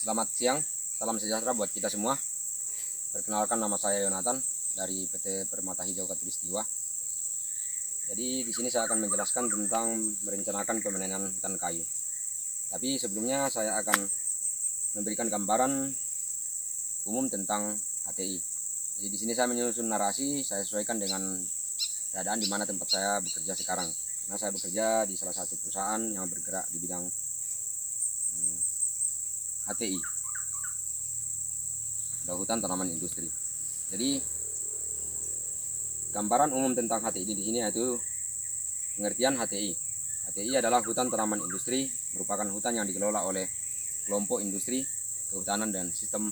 Selamat siang, salam sejahtera buat kita semua. Perkenalkan, nama saya Yonatan dari PT Permata Hijau Katulistiwa. Jadi di sini saya akan menjelaskan tentang merencanakan pemanenan hutan kayu. Tapi sebelumnya saya akan memberikan gambaran umum tentang HTI. Jadi di sini saya menyusun narasi, saya sesuaikan dengan keadaan di mana tempat saya bekerja sekarang. Karena saya bekerja di salah satu perusahaan yang bergerak di bidang HTI, atau hutan tanaman industri. Jadi gambaran umum tentang HTI di sini yaitu pengertian HTI. HTI adalah hutan tanaman industri, merupakan hutan yang dikelola oleh kelompok industri kehutanan dan sistem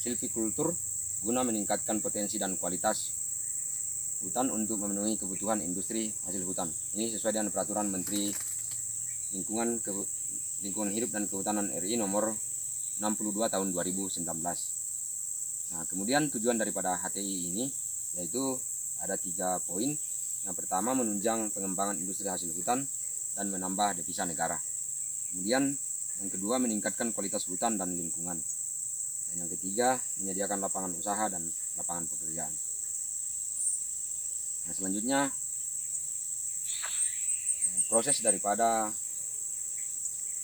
silvikultur guna meningkatkan potensi dan kualitas hutan untuk memenuhi kebutuhan industri hasil hutan. Ini sesuai dengan peraturan Menteri Lingkungan Hidup dan Kehutanan RI nomor 62 tahun 2019. Nah, kemudian tujuan daripada HTI ini yaitu ada 3 poin. Yang pertama, menunjang pengembangan industri hasil hutan dan menambah devisa negara. Kemudian yang kedua, meningkatkan kualitas hutan dan lingkungan. Dan yang ketiga, menyediakan lapangan usaha dan lapangan pekerjaan. Nah, selanjutnya proses daripada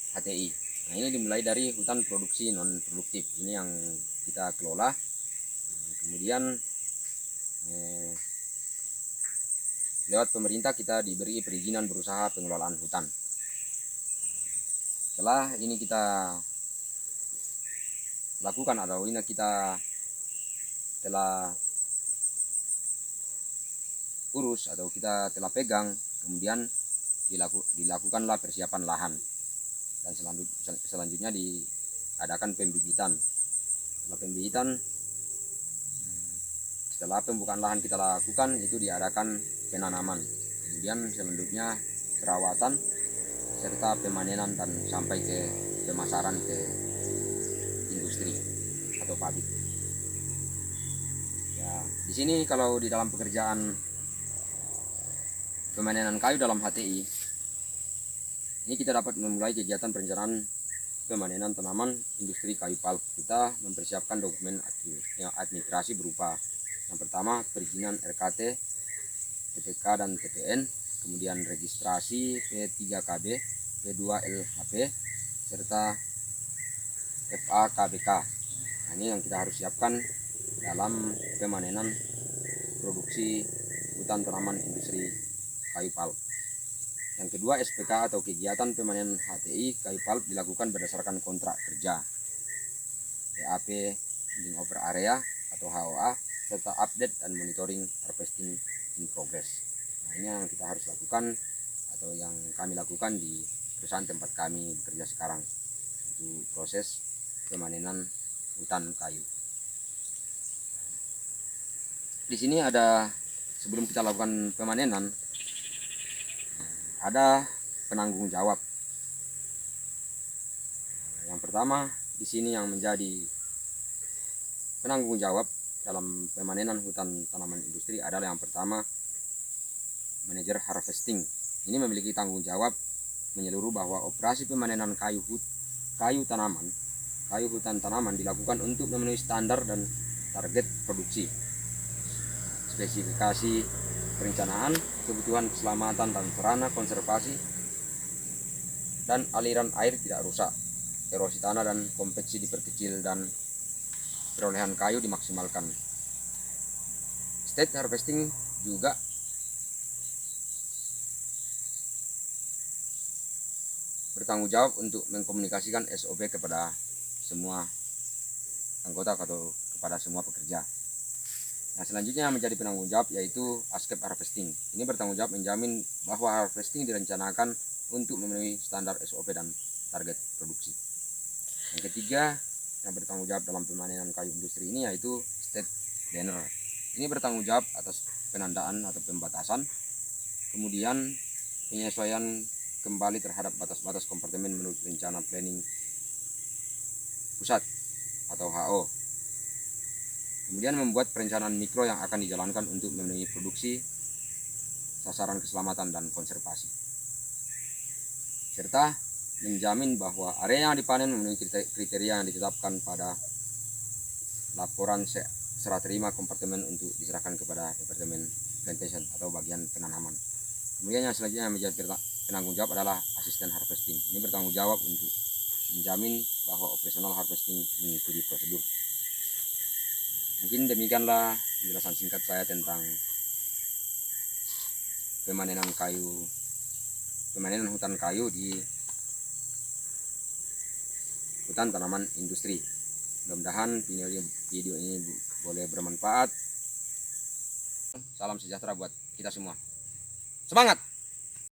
HTI. Nah, ini dimulai dari hutan produksi non produktif. Ini yang kita kelola. Kemudian lewat pemerintah kita diberi perizinan berusaha pengelolaan hutan. Setelah ini kita lakukan atau ini kita telah urus atau kita telah pegang, kemudian dilakukanlah persiapan lahan dan selanjutnya diadakan pembibitan. Setelah pembukaan lahan kita lakukan, itu diadakan penanaman, kemudian selanjutnya perawatan serta pemanenan dan sampai ke pemasaran ke industri atau pabrik. Ya, di sini kalau di dalam pekerjaan pemanenan kayu dalam HTI, ini kita dapat memulai kegiatan perencanaan pemanenan tanaman industri kayu pulp. Kita mempersiapkan dokumen administrasi berupa yang pertama perizinan RKT, TPK dan TPN, kemudian registrasi P3KB, P2LHP, serta FAKBK. Nah, ini yang kita harus siapkan dalam pemanenan produksi hutan tanaman industri kayu pulp. Yang kedua, SPK atau kegiatan pemanenan HTI kayu pulp dilakukan berdasarkan kontrak kerja, EAP Handing Over Area atau HOA, serta update dan monitoring harvesting in progress. Nah, ini yang kita harus lakukan atau yang kami lakukan di perusahaan tempat kami bekerja sekarang, itu proses pemanenan hutan kayu. Di sini ada, sebelum kita lakukan pemanenan, ada penanggung jawab. Yang pertama di sini yang menjadi penanggung jawab dalam pemanenan hutan tanaman industri adalah yang pertama manajer harvesting. Ini memiliki tanggung jawab menyeluruh bahwa operasi pemanenan kayu hutan tanaman dilakukan untuk memenuhi standar dan target produksi, spesifikasi perencanaan, kebutuhan keselamatan dan sarana konservasi, dan aliran air tidak rusak, erosi tanah dan konveksi diperkecil, dan perolehan kayu dimaksimalkan. State harvesting juga bertanggung jawab untuk mengkomunikasikan SOP kepada semua anggota atau kepada semua pekerja. Nah, selanjutnya menjadi penanggung jawab yaitu ASCAP harvesting. Ini bertanggung jawab menjamin bahwa harvesting direncanakan untuk memenuhi standar SOP dan target produksi. Yang ketiga yang bertanggung jawab dalam pemanenan kayu industri ini yaitu state planner. Ini bertanggung jawab atas penandaan atau pembatasan, kemudian penyesuaian kembali terhadap batas-batas kompartemen menurut rencana planning pusat atau HO. Kemudian membuat perencanaan mikro yang akan dijalankan untuk memenuhi produksi, sasaran keselamatan dan konservasi. Serta menjamin bahwa area yang dipanen memenuhi kriteria yang ditetapkan pada laporan serah terima kompartemen untuk diserahkan kepada Departemen Plantation atau bagian penanaman. Kemudian yang selanjutnya yang menjadi penanggung jawab adalah asisten harvesting. Ini bertanggung jawab untuk menjamin bahwa operasional harvesting mengikuti prosedur. Mungkin demikianlah penjelasan singkat saya tentang pemanenan hutan kayu di hutan tanaman industri. Mudah-mudahan video ini boleh bermanfaat. Salam sejahtera buat kita semua. Semangat!